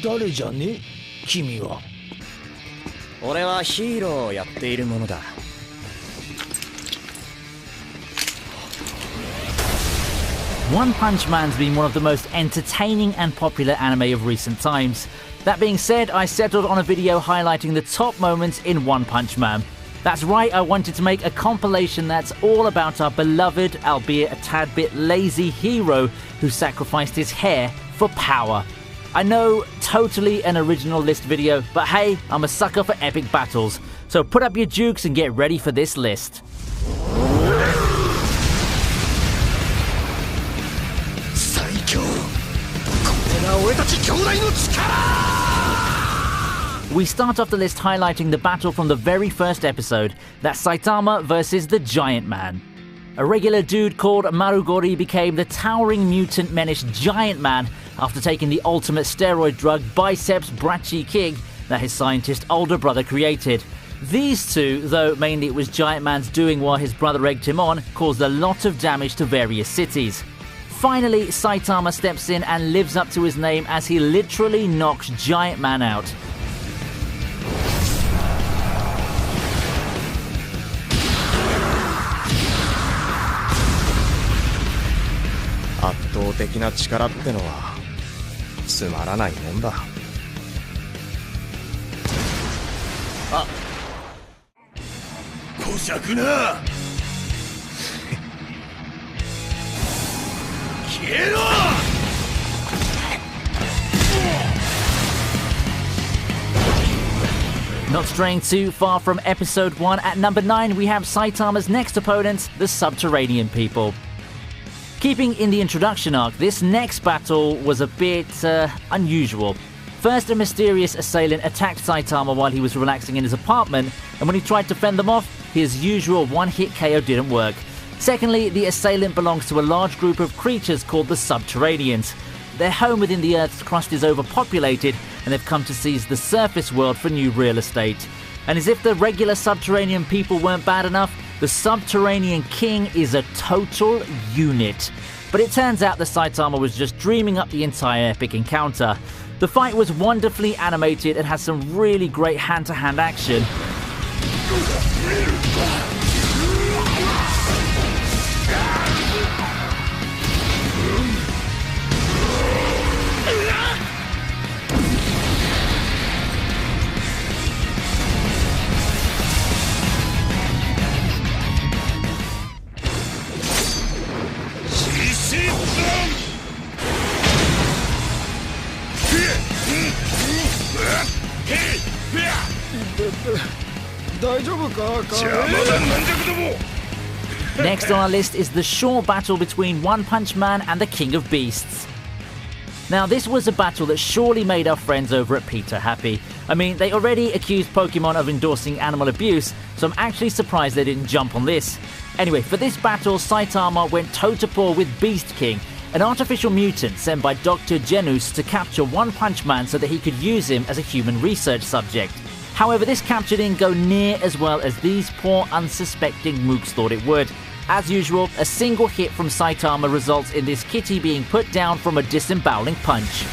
誰じゃね君は。俺はヒーローをやっているものだ。One Punch Man's been one of the most entertaining and popular anime of recent times. That being said, I settled on a video highlighting the top moments in One Punch Man. That's right, I wanted to make a compilation that's all about our beloved, albeit a tad bit lazy hero who sacrificed his hair for power. I know, totally an original list video, but hey, I'm a sucker for epic battles. So put up your jukes and get ready for this list. We start off the list highlighting the battle from the very first episode, that's Saitama versus the Giant Man. A regular dude called Marugori became the towering mutant menace Giant Man after taking the ultimate steroid drug Biceps Brachii that his scientist older brother created. These two, though mainly it was Giant Man's doing while his brother egged him on, caused a lot of damage to various cities. Finally, Saitama steps in and lives up to his name as he literally knocks Giant Man out. Not straying too far from episode 1, at number 9 we have Saitama's next opponents, the Subterranean People. Keeping in the introduction arc, this next battle was a bit unusual. First, a mysterious assailant attacked Saitama while he was relaxing in his apartment, and when he tried to fend them off, his usual one-hit KO didn't work. Secondly, the assailant belongs to a large group of creatures called the Subterraneans. Their home within the Earth's crust is overpopulated, and they've come to seize the surface world for new real estate. And as if the regular Subterranean people weren't bad enough, the Subterranean King is a total unit. But it turns out that Saitama was just dreaming up the entire epic encounter. The fight was wonderfully animated and has some really great hand-to-hand action. Next on our list is the short battle between One Punch Man and the King of Beasts. Now this was a battle that surely made our friends over at Peter happy. I mean, they already accused Pokemon of endorsing animal abuse, so I'm actually surprised they didn't jump on this. Anyway, for this battle, Saitama went toe-to-paw with Beast King, an artificial mutant sent by Dr. Genus to capture One Punch Man so that he could use him as a human research subject. However, this capture didn't go near as well as these poor unsuspecting mooks thought it would. As usual, a single hit from Saitama results in this kitty being put down from a disemboweling punch.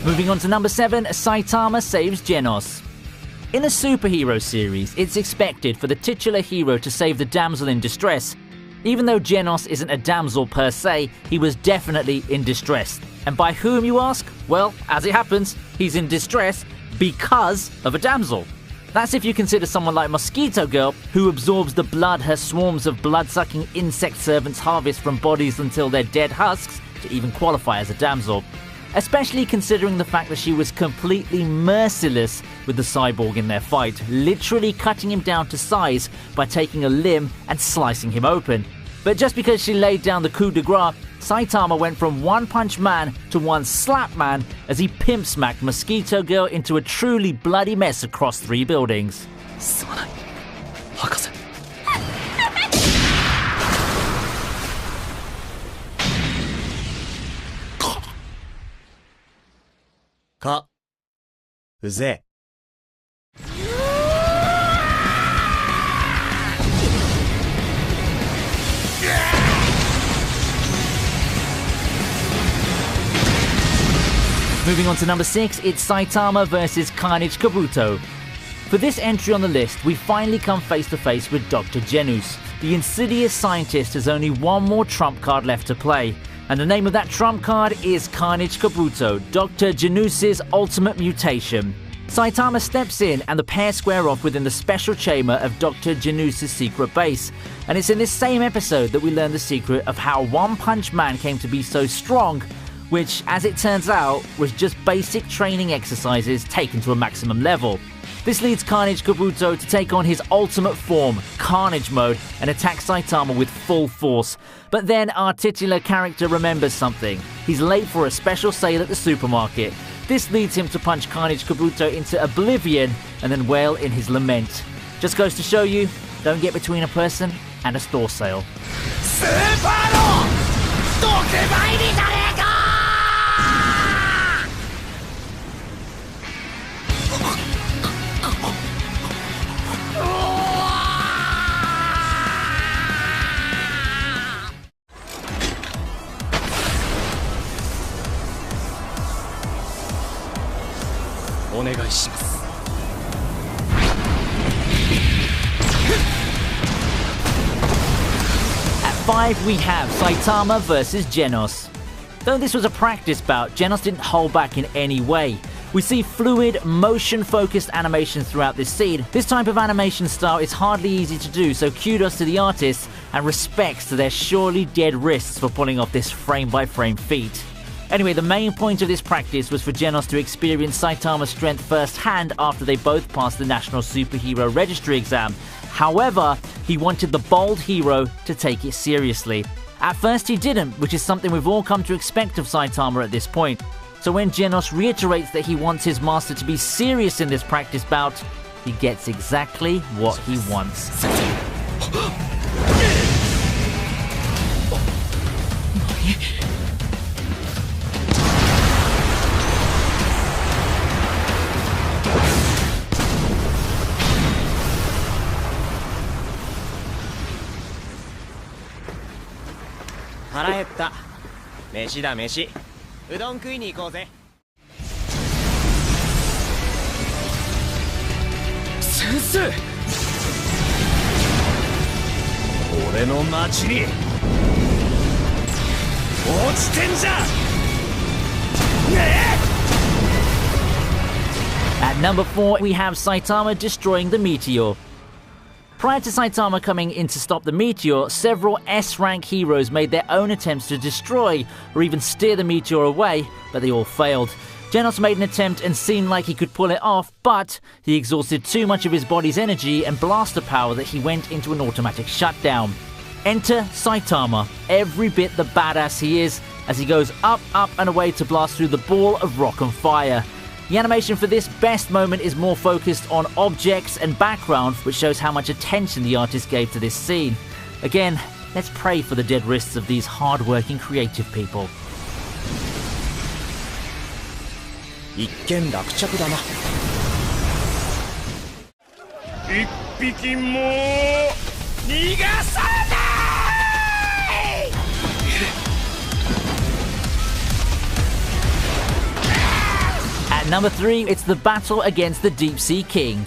Moving on to number 7, Saitama saves Genos. In a superhero series, it's expected for the titular hero to save the damsel in distress. Even though Genos isn't a damsel per se, he was definitely in distress. And by whom, you ask? Well, as it happens, he's in distress because of a damsel. That's if you consider someone like Mosquito Girl, who absorbs the blood her swarms of blood-sucking insect servants harvest from bodies until they're dead husks, to even qualify as a damsel. Especially considering the fact that she was completely merciless with the cyborg in their fight, literally cutting him down to size by taking a limb and slicing him open. But just because she laid down the coup de grace, Saitama went from One Punch Man to One Slap Man as he pimp smacked Mosquito Girl into a truly bloody mess across 3 buildings. うぜ Moving on to number 6, it's Saitama versus Carnage Kabuto. For this entry on the list, we finally come face to face with Dr. Genos. The insidious scientist has only one more trump card left to play, and the name of that trump card is Carnage Kabuto, Dr. Genos' ultimate mutation. Saitama steps in and the pair square off within the special chamber of Dr. Genos' secret base, and it's in this same episode that we learn the secret of how One Punch Man came to be so strong, which, as it turns out, was just basic training exercises taken to a maximum level. This leads Carnage Kabuto to take on his ultimate form, Carnage Mode, and attack Saitama with full force. But then our titular character remembers something. He's late for a special sale at the supermarket. This leads him to punch Carnage Kabuto into oblivion and then wail in his lament. Just goes to show you, don't get between a person and a store sale. At 5 we have Saitama versus Genos. Though this was a practice bout, Genos didn't hold back in any way. We see fluid, motion-focused animations throughout this scene. This type of animation style is hardly easy to do, so kudos to the artists and respects to their surely dead wrists for pulling off this frame-by-frame feat. Anyway, the main point of this practice was for Genos to experience Saitama's strength firsthand after they both passed the National Superhero Registry exam. However, he wanted the bold hero to take it seriously. At first he didn't, which is something we've all come to expect of Saitama at this point. So when Genos reiterates that he wants his master to be serious in this practice bout, he gets exactly what he wants. At number 4, we have Saitama destroying the meteor. Prior to Saitama coming in to stop the meteor, several S-rank heroes made their own attempts to destroy or even steer the meteor away, but they all failed. Genos made an attempt and seemed like he could pull it off, but he exhausted too much of his body's energy and blaster power that he went into an automatic shutdown. Enter Saitama, every bit the badass he is, as he goes up, up and away to blast through the ball of rock and fire. The animation for this best moment is more focused on objects and background, which shows how much attention the artist gave to this scene. Again, let's pray for the dead wrists of these hard-working creative people. At number 3, it's the battle against the Deep Sea King.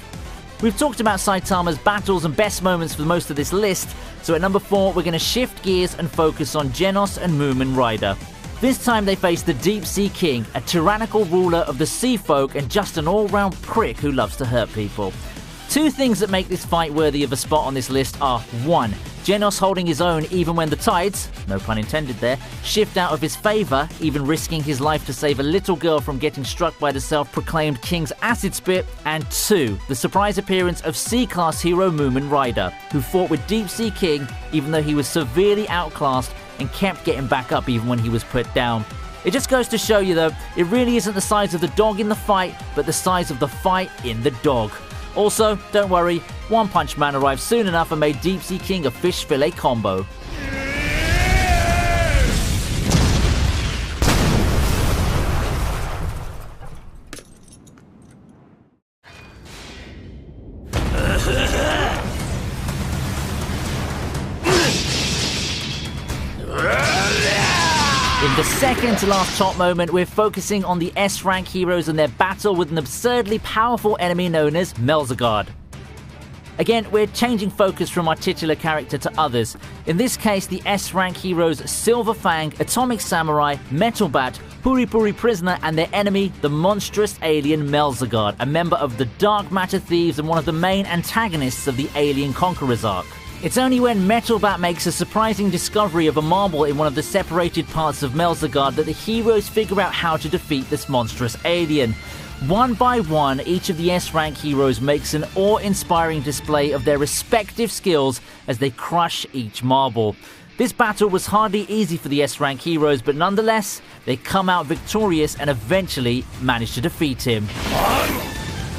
We've talked about Saitama's battles and best moments for most of this list, so at number 4 we're going to shift gears and focus on Genos and Moomin Rider. This time they face the Deep Sea King, a tyrannical ruler of the sea folk and just an all-round prick who loves to hurt people. Two things that make this fight worthy of a spot on this list are 1. Genos holding his own even when the tides, no pun intended there, shift out of his favour, even risking his life to save a little girl from getting struck by the self-proclaimed King's acid spit, and 2. The surprise appearance of C-class hero Moomin Rider, who fought with Deep Sea King even though he was severely outclassed and kept getting back up even when he was put down. It just goes to show you though, it really isn't the size of the dog in the fight, but the size of the fight in the dog. Also, don't worry, One Punch Man arrived soon enough and made Deep Sea King a fish fillet combo. In the second to last top moment, we're focusing on the S-rank heroes and their battle with an absurdly powerful enemy known as Melzagard. Again, we're changing focus from our titular character to others. In this case, the S-rank heroes Silver Fang, Atomic Samurai, Metal Bat, Puri Puri Prisoner, and their enemy, the monstrous alien Melzagard, a member of the Dark Matter Thieves and one of the main antagonists of the Alien Conquerors arc. It's only when Metal Bat makes a surprising discovery of a marble in one of the separated parts of Melzagard that the heroes figure out how to defeat this monstrous alien. One by one, each of the S-rank heroes makes an awe-inspiring display of their respective skills as they crush each marble. This battle was hardly easy for the S-rank heroes, but nonetheless, they come out victorious and eventually manage to defeat him.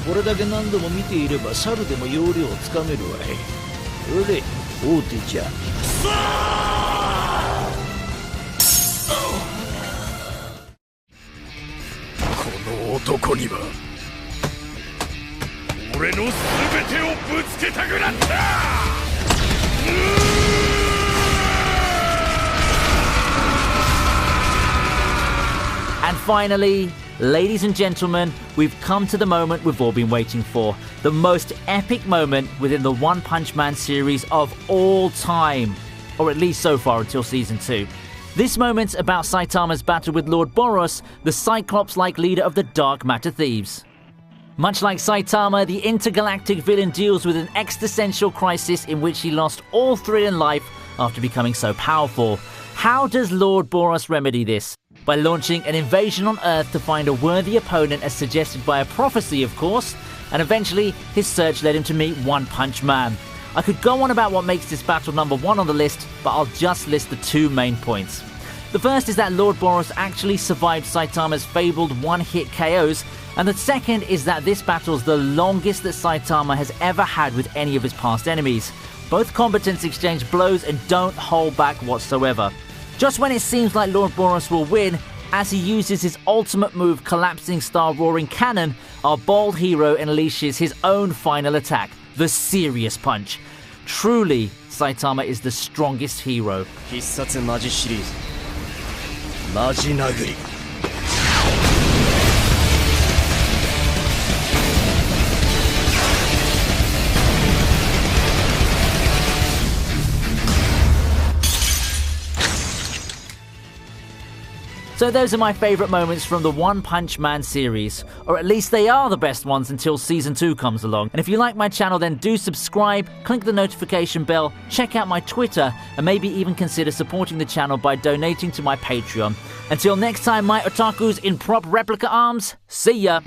これだけ何度も見ていれば猿でも要領をつかめるわい。それで大手じゃ。この男には俺の全てをぶつけたくなった。And finally, ladies and gentlemen, we've come to the moment we've all been waiting for. The most epic moment within the One Punch Man series of all time. Or at least so far until Season 2. This moment's about Saitama's battle with Lord Boros, the Cyclops-like leader of the Dark Matter Thieves. Much like Saitama, the intergalactic villain deals with an existential crisis in which he lost all thrill in life after becoming so powerful. How does Lord Boros remedy this? By launching an invasion on Earth to find a worthy opponent as suggested by a prophecy, of course, and eventually his search led him to meet One Punch Man. I could go on about what makes this battle number one on the list, but I'll just list the two main points. The first is that Lord Boros actually survived Saitama's fabled one-hit KOs, and the second is that this battle's the longest that Saitama has ever had with any of his past enemies. Both combatants exchange blows and don't hold back whatsoever. Just when it seems like Lord Boros will win, as he uses his ultimate move Collapsing Star Roaring Cannon, our bold hero unleashes his own final attack, the Serious Punch. Truly, Saitama is the strongest hero. 必殺マジシリーズマジ殴り So those are my favourite moments from the One Punch Man series, or at least they are the best ones until Season 2 comes along. And if you like my channel, then do subscribe, click the notification bell, check out my Twitter, and maybe even consider supporting the channel by donating to my Patreon. Until next time, my otakus in prop replica arms, see ya!